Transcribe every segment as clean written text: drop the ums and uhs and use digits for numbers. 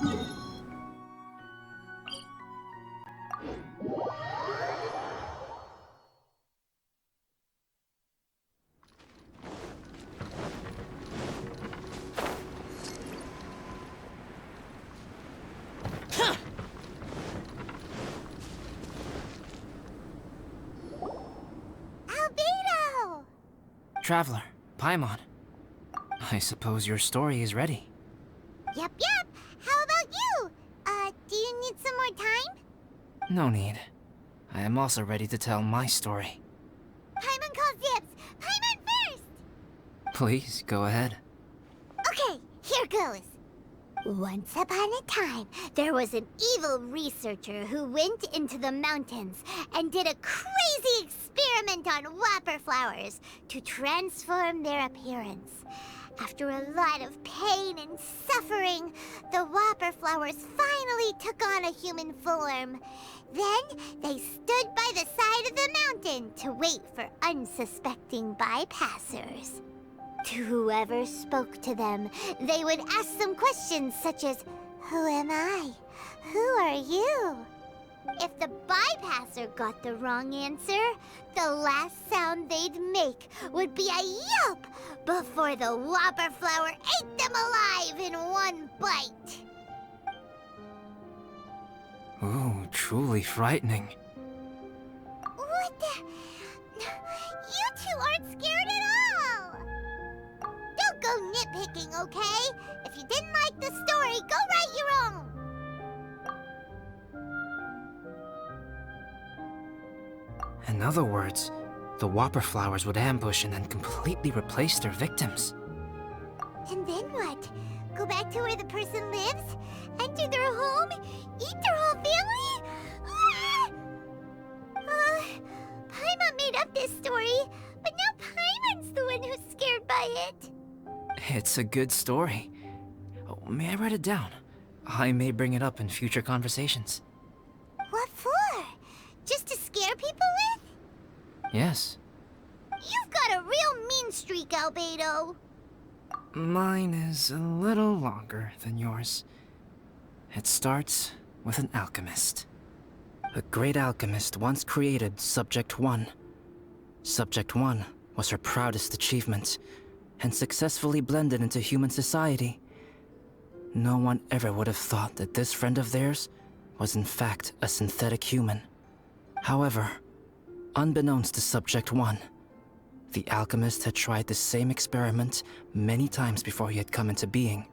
Albedo! Traveler, Paimon. I suppose your story is ready. Yep. How about you? Do you need some more time? No need. I am also ready to tell my story. Paimon calls dibs! Paimon first! Please, go ahead. Okay, here goes. Once upon a time, there was an evil researcher who went into the mountains and did a crazy experiment on whopper flowers to transform their appearance. After a lot of pain and suffering, the whopper flowers finally took on a human form. Then they stood by the side of the mountain to wait for unsuspecting bypassers. To whoever spoke to them, they would ask some questions such as, "Who am I? Who are you?" If the bypasser got the wrong answer, the last sound they'd make would be a yelp before the whopper flower ate them alive in one bite. Ooh, truly frightening. What the? You two aren't scared at all! Don't go nitpicking, okay? If you didn't like the story, go write your own! In other words, the whopper flowers would ambush and then completely replace their victims. And then what? Go back to where the person lives? Enter their home? Eat their whole family? Paimon made up this story, but now Paimon's the one who's scared by it. It's a good story. Oh, may I write it down? I may bring it up in future conversations. What for? Just to scare people with? Yes. You've got a real mean streak, Albedo. Mine is a little longer than yours. It starts with an alchemist. A great alchemist once created Subject 1. Subject 1 was her proudest achievement, and successfully blended into human society. No one ever would have thought that this friend of theirs was in fact a synthetic human. However, unbeknownst to Subject 1, the alchemist had tried the same experiment many times before he had come into being.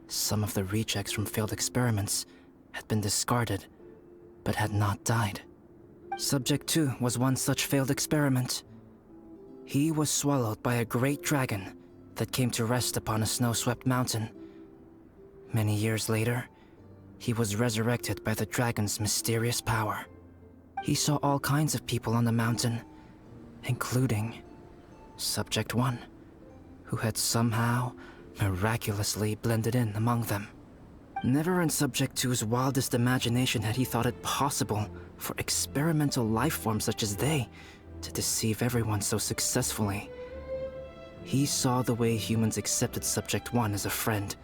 Some of the rejects from failed experiments had been discarded, but had not died. Subject 2 was one such failed experiment. He was swallowed by a great dragon that came to rest upon a snow-swept mountain. Many years later, he was resurrected by the dragon's mysterious power. He saw all kinds of people on the mountain, including Subject 1, who had somehow miraculously blended in among them. Never in Subject 2's wildest imagination had he thought it possible for experimental life forms such as they to deceive everyone so successfully. He saw the way humans accepted Subject 1 as a friend,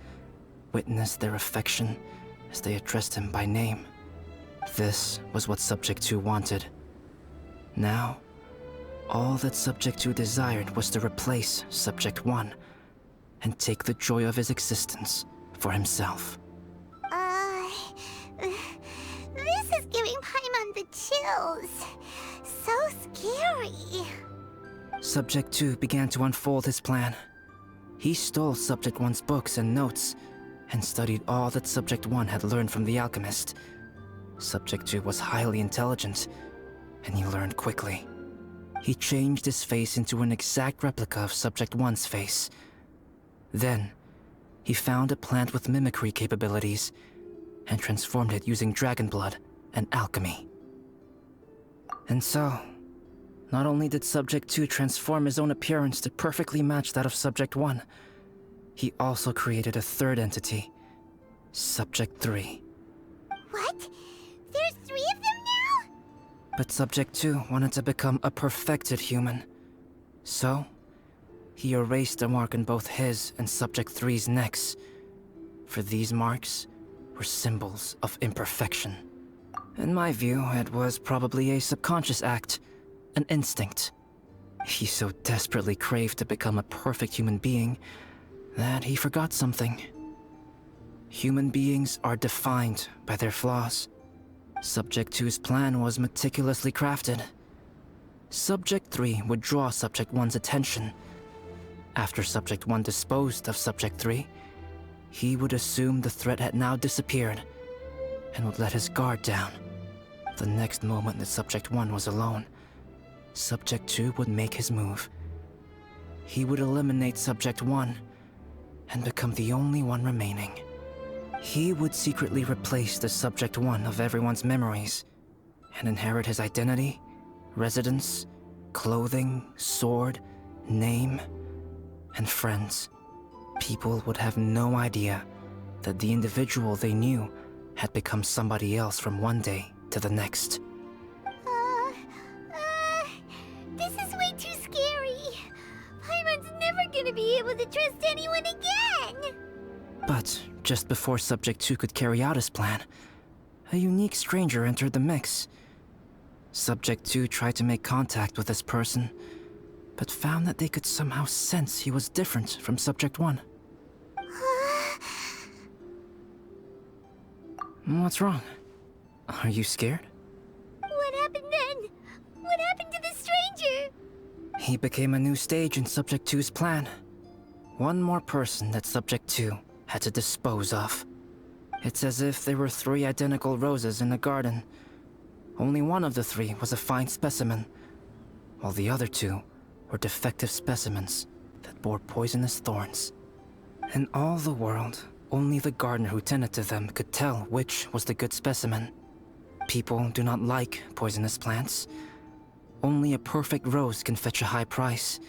witnessed their affection as they addressed him by name. This was what Subject 2 wanted. Now, all that Subject 2 desired was to replace Subject 1 and take the joy of his existence for himself. This is giving Paimon the chills. So scary. Subject 2 began to unfold his plan. He stole Subject 1's books and notes, and studied all that Subject 1 had learned from the alchemist. Subject 2 was highly intelligent, and he learned quickly. He changed his face into an exact replica of Subject 1's face. Then, he found a plant with mimicry capabilities, and transformed it using dragon blood and alchemy. And so, not only did Subject 2 transform his own appearance to perfectly match that of Subject 1, he also created a third entity, Subject 3. What? There's 3 of them now? But Subject 2 wanted to become a perfected human. So, he erased a mark on both his and Subject 3's necks. for these marks were symbols of imperfection. In my view, it was probably a subconscious act, an instinct. He so desperately craved to become a perfect human being that he forgot something. Human beings are defined by their flaws. Subject 2's plan was meticulously crafted. Subject 3 would draw Subject 1's attention. After Subject 1 disposed of Subject 3, he would assume the threat had now disappeared and would let his guard down. The next moment that Subject 1 was alone, Subject 2 would make his move. He would eliminate Subject 1 and become the only one remaining. He would secretly replace the Subject 1 of everyone's memories and inherit his identity, residence, clothing, sword, name, and friends. People would have no idea that the individual they knew had become somebody else from one day to the next. This is way too scary. Paimon's never gonna be able to trust anyone again. But just before Subject 2 could carry out his plan, a unique stranger entered the mix. Subject 2 tried to make contact with this person, but found that they could somehow sense he was different from Subject 1. What's wrong? Are you scared? What happened then? What happened to the stranger? He became a new stage in Subject 2's plan. One more person that Subject 2 had to dispose of. It's as if there were 3 identical roses in a garden. Only one of the 3 was a fine specimen, while the other 2 were defective specimens that bore poisonous thorns. In all the world, only the gardener who tended to them could tell which was the good specimen. People do not like poisonous plants. Only a perfect rose can fetch a high price.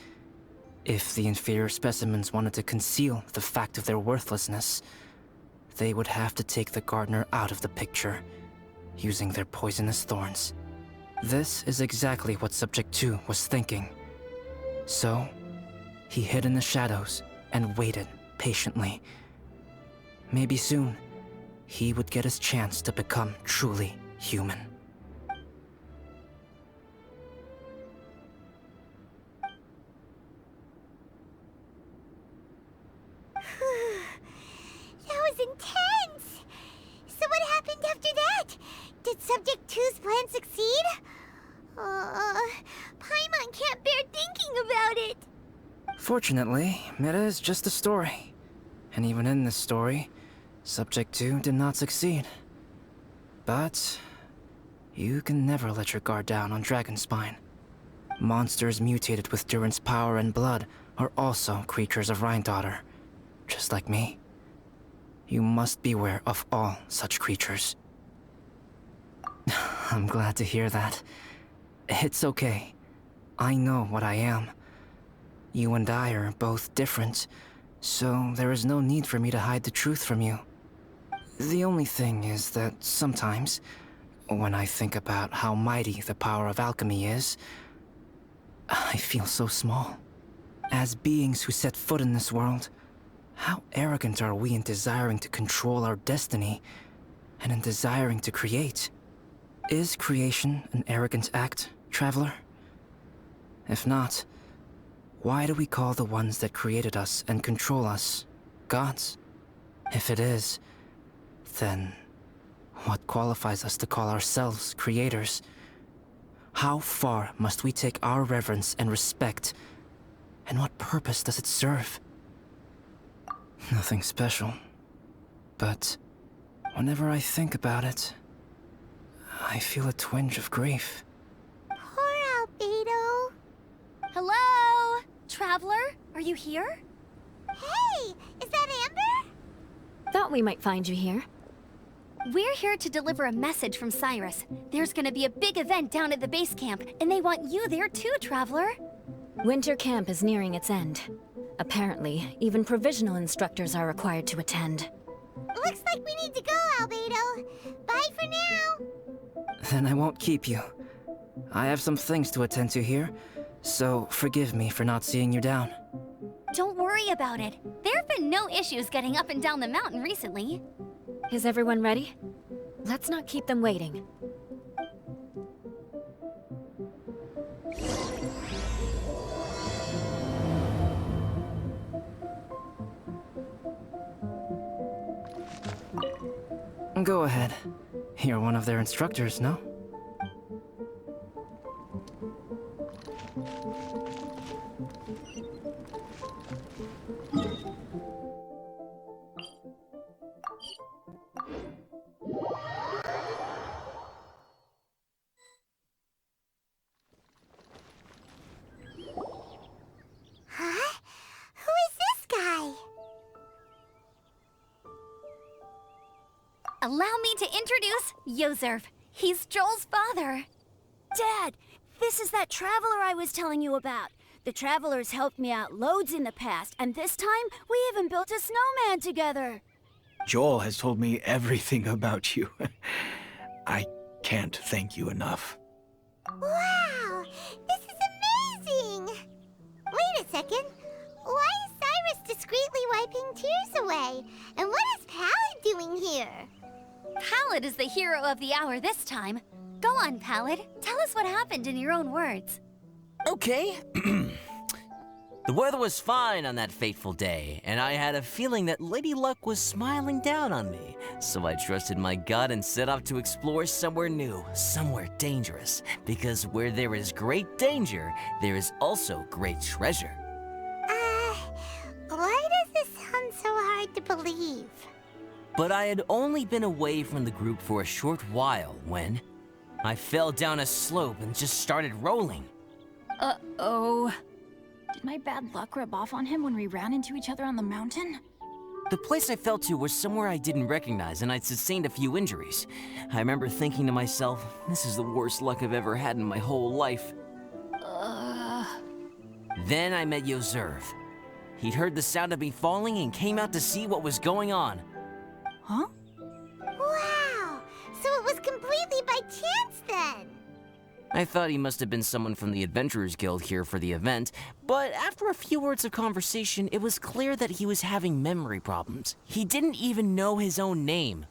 If the inferior specimens wanted to conceal the fact of their worthlessness, they would have to take the gardener out of the picture, using their poisonous thorns. This is exactly what Subject 2 was thinking. So, he hid in the shadows and waited patiently. Maybe soon, he would get his chance to become truly human. That was intense! So what happened after that? Did Subject 2's plan succeed? Paimon can't bear thinking about it! Fortunately, it is just a story. And even in this story, Subject 2 did not succeed. But you can never let your guard down on Dragonspine. Monsters mutated with Durin's power and blood are also creatures of Rhindaughter, just like me. You must beware of all such creatures. I'm glad to hear that. It's okay. I know what I am. You and I are both different, so there is no need for me to hide the truth from you. The only thing is that sometimes, when I think about how mighty the power of alchemy is, I feel so small. As beings who set foot in this world, how arrogant are we in desiring to control our destiny, and in desiring to create? Is creation an arrogant act, Traveler? If not, why do we call the ones that created us and control us gods? If it is, then what qualifies us to call ourselves creators? How far must we take our reverence and respect, and what purpose does it serve? Nothing special, but whenever I think about it, I feel a twinge of grief. Poor Albedo. Hello? Traveler, are you here? Hey, is that Amber? Thought we might find you here. We're here to deliver a message from Cyrus. There's gonna be a big event down at the base camp, and they want you there too, Traveler. Winter camp is nearing its end. Apparently, even provisional instructors are required to attend. Looks like we need to go, Albedo. Bye for now. Then I won't keep you. I have some things to attend to here, so forgive me for not seeing you down. Don't worry worry about it. There have been no issues getting up and down the mountain recently. Is everyone ready? Let's not keep them waiting. Go ahead. You're one of their instructors, no? Huh? Who is this guy? Allow me to introduce Yozerv. He's Joel's father. Dad, this is that traveler I was telling you about. The traveler's helped me out loads in the past, and this time we even built a snowman together. Joel has told me everything about you. I can't thank you enough. Wow, this is amazing! Wait a second. Why is Cyrus discreetly wiping tears away? And what is Pallid doing here? Pallid is the hero of the hour this time. Go on, Pallid. Tell us what happened in your own words. Okay. The weather was fine on that fateful day, and I had a feeling that Lady Luck was smiling down on me. So I trusted my gut and set off to explore somewhere new, somewhere dangerous. Because where there is great danger, there is also great treasure. Why does this sound so hard to believe? But I had only been away from the group for a short while when I fell down a slope and just started rolling. Uh-oh. Did my bad luck rub off on him when we ran into each other on the mountain? The place I fell to was somewhere I didn't recognize, and I'd sustained a few injuries. I remember thinking to myself, this is the worst luck I've ever had in my whole life. Then I met Yozerv. He'd heard the sound of me falling and came out to see what was going on. Huh? Wow, so it was completely by chance then. I thought he must have been someone from the Adventurers Guild here for the event, but after a few words of conversation, it was clear that he was having memory problems. He didn't even know his own name.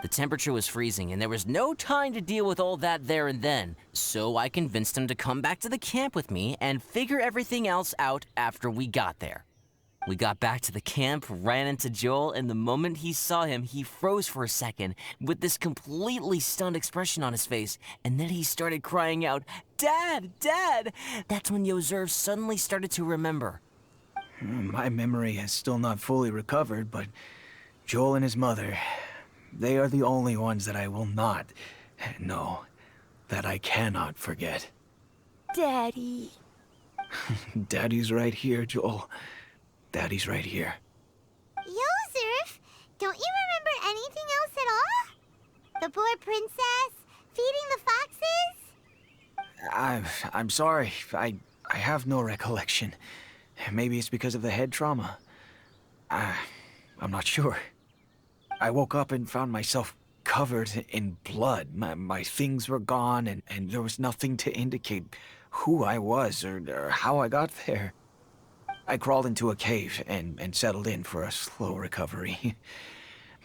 The temperature was freezing, and there was no time to deal with all that there and then, so I convinced him to come back to the camp with me and figure everything else out after we got there. We got back to the camp, ran into Joel, and the moment he saw him, he froze for a second with this completely stunned expression on his face, and then he started crying out, "Dad! Dad!" That's when Yozerv suddenly started to remember. My memory has still not fully recovered, but Joel and his mother, they are the only ones that I will not, no, that I cannot forget. Daddy. Daddy's right here, Joel. Daddy's right here. Yozerf, don't you remember anything else at all? The poor princess, feeding the foxes? I'm sorry. I have no recollection. Maybe it's because of the head trauma. I'm not sure. I woke up and found myself covered in blood. My things were gone, and there was nothing to indicate who I was or how I got there. I crawled into a cave and settled in for a slow recovery.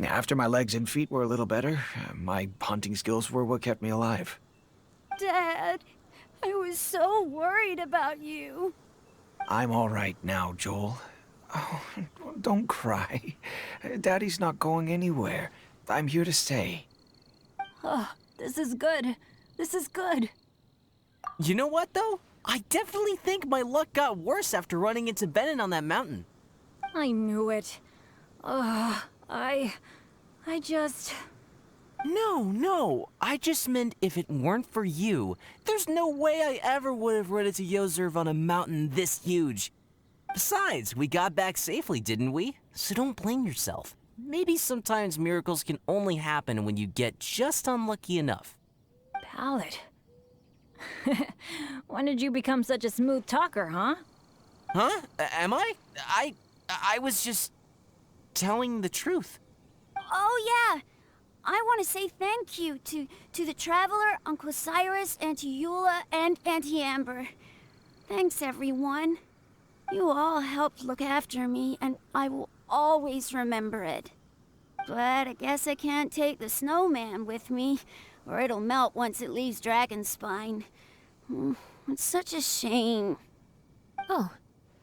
After my legs and feet were a little better, my hunting skills were what kept me alive. Dad, I was so worried about you. I'm all right now, Joel. Oh, don't cry. Daddy's not going anywhere. I'm here to stay. Oh, this is good. This is good. You know what, though? I definitely think my luck got worse after running into Benin on that mountain. I knew it. I just... No. I just meant if it weren't for you, there's no way I ever would have run into Yozerv on a mountain this huge. Besides, we got back safely, didn't we? So don't blame yourself. Maybe sometimes miracles can only happen when you get just unlucky enough. Pallid. When did you become such a smooth talker, huh? Huh? Am I? I was just telling the truth. Oh, yeah. I want to say thank you to the Traveler, Uncle Cyrus, Auntie Eula, and Auntie Amber. Thanks, everyone. You all helped look after me, and I will always remember it. But I guess I can't take the snowman with me, or it'll melt once it leaves Dragonspine. It's such a shame. Oh,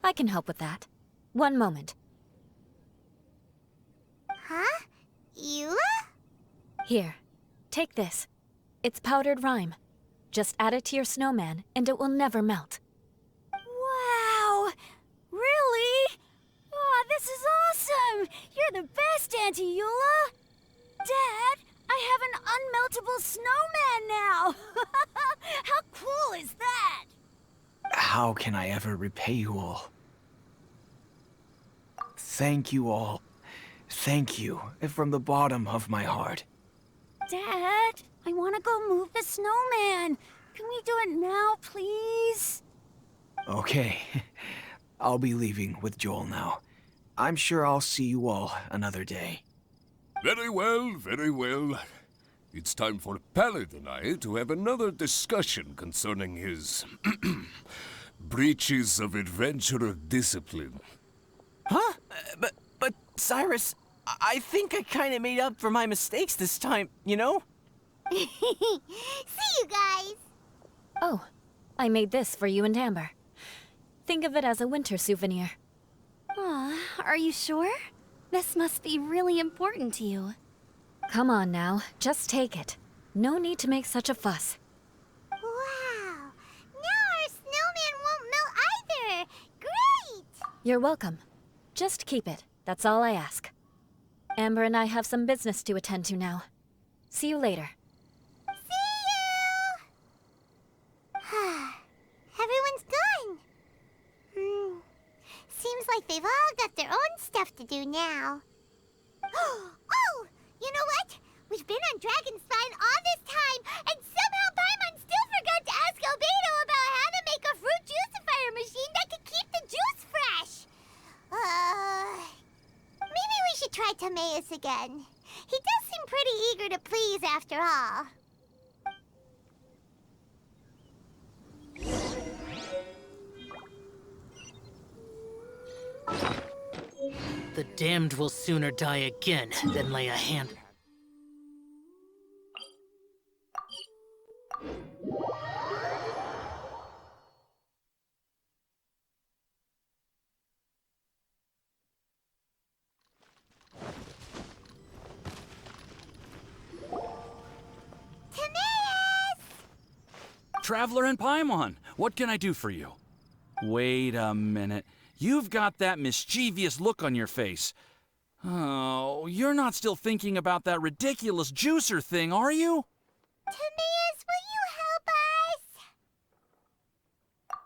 I can help with that. One moment. Huh? Eula? Here, take this. It's powdered rime. Just add it to your snowman, and it will never melt. Wow! Really? Oh, this is awesome! You're the best, Auntie Eula! Dad, I have an unmeltable snowman now! How cool is that? How can I ever repay you all? Thank you all. Thank you from the bottom of my heart. Dad, I want to go move the snowman. Can we do it now, please? Okay. I'll be leaving with Joel now. I'm sure I'll see you all another day. Very well, very well. It's time for Pallet and I to have another discussion concerning his breaches of adventurer discipline. Huh? But Cyrus, I think I kind of made up for my mistakes this time, you know? See you guys! Oh, I made this for you and Amber. Think of it as a winter souvenir. Aw, are you sure? This must be really important to you. Come on now, just take it. No need to make such a fuss. Wow! Now our snowman won't melt either! Great! You're welcome. Just keep it, that's all I ask. Amber and I have some business to attend to now. See you later. See you! Everyone's gone. Seems like they've all got their own stuff to do now. Oh! You know what? We've been on Dragonspine all this time, and somehow Paimon still forgot to ask Albedo about how to make a fruit juicifier machine that can keep the juice fresh. Maybe we should try Timaeus again. He does seem pretty eager to please after all. The damned will sooner die again than lay a hand. Traveler and Paimon, what can I do for you? Wait a minute. You've got that mischievous look on your face. Oh, you're not still thinking about that ridiculous juicer thing, are you? Timaeus, will you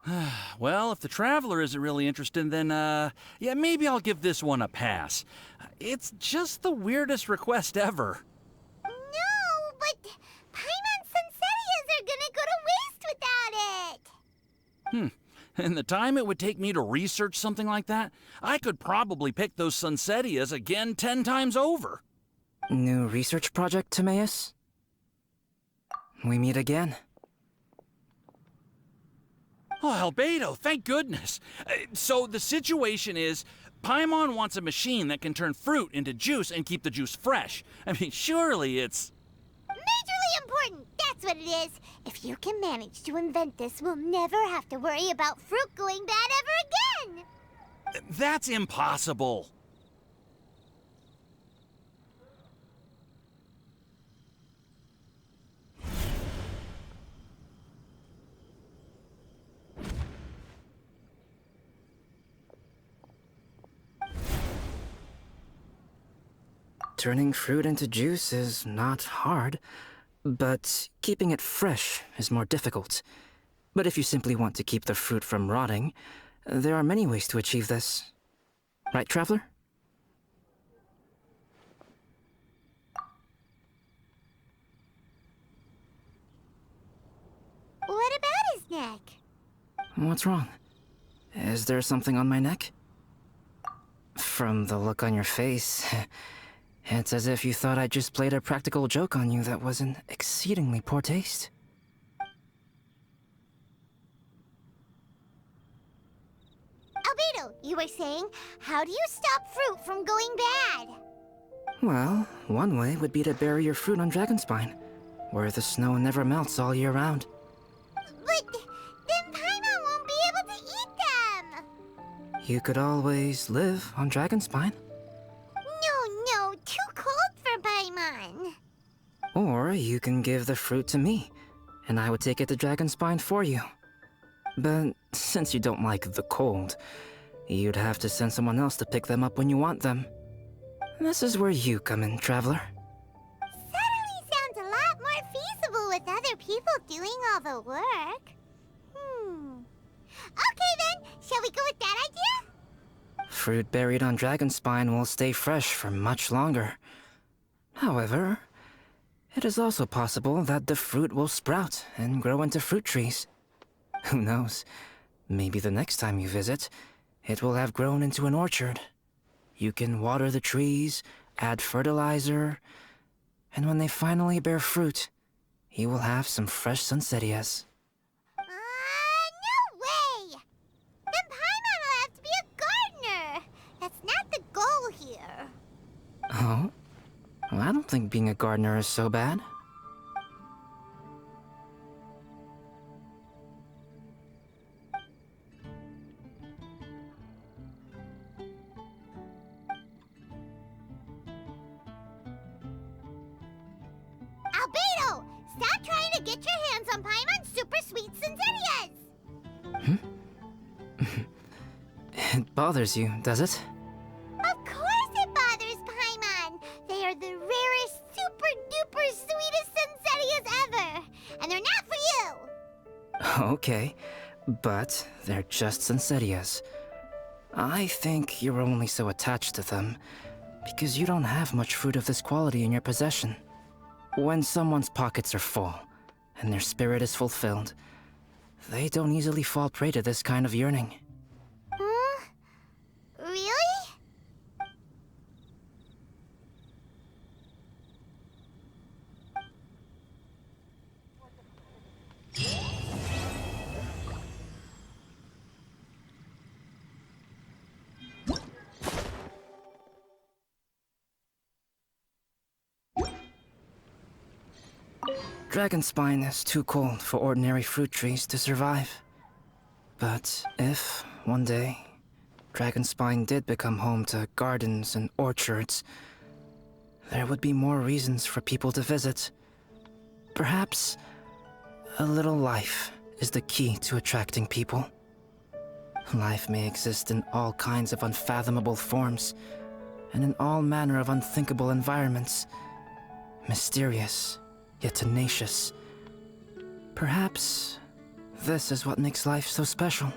help us? Well, if the Traveler isn't really interested, then, yeah, maybe I'll give this one a pass. It's just the weirdest request ever. No, but Paimon's Sunsettias are gonna go to waste without it. And the time it would take me to research something like that, I could probably pick those Sunsettias again 10 times over. New research project, Timaeus? We meet again. Oh, Albedo, thank goodness. So the situation is, Paimon wants a machine that can turn fruit into juice and keep the juice fresh. I mean, surely it's... Majorly important, that's what it is. If you can manage to invent this, we'll never have to worry about fruit going bad ever again. That's impossible. Turning fruit into juice is not hard, but keeping it fresh is more difficult. But if you simply want to keep the fruit from rotting, there are many ways to achieve this. Right, Traveler? What about his neck? What's wrong? Is there something on my neck? From the look on your face, it's as if you thought I just played a practical joke on you that was in exceedingly poor taste. Albedo, You were saying, how do you stop fruit from going bad? Well, one way would be to bury your fruit on Dragonspine, where the snow never melts all year round. But then Paimon won't be able to eat them! You could always live on Dragonspine. No, too cold for Paimon. Or you can give the fruit to me, and I would take it to Dragonspine for you. But since you don't like the cold, you'd have to send someone else to pick them up when you want them. This is where you come in, Traveler. Suddenly sounds a lot more feasible with other people doing all the work. Okay then, shall we go with that idea? Fruit buried on Dragonspine will stay fresh for much longer. However, it is also possible that the fruit will sprout and grow into fruit trees. Who knows? Maybe the next time you visit, it will have grown into an orchard. You can water the trees, add fertilizer, and when they finally bear fruit, you will have some fresh sunsettias. No way! Then Paimon will have to be a gardener. That's not the goal here. Oh? Well, I don't think being a gardener is so bad. Albedo! Stop trying to get your hands on Paimon's super sweet Cinzittias! It bothers you, does it? Of course it bothers Paimon! They are the rarest, super-duper sweetest Cinzittias ever! And they're not for you! Okay, but they're just Cinzittias. I think you're only so attached to them because you don't have much fruit of this quality in your possession. When someone's pockets are full and their spirit is fulfilled, they don't easily fall prey to this kind of yearning. Really? Dragonspine is too cold for ordinary fruit trees to survive. But if, one day, Dragonspine did become home to gardens and orchards, there would be more reasons for people to visit. Perhaps a little life is the key to attracting people. Life may exist in all kinds of unfathomable forms, and in all manner of unthinkable environments. Mysterious, yet tenacious. Perhaps this is what makes life so special.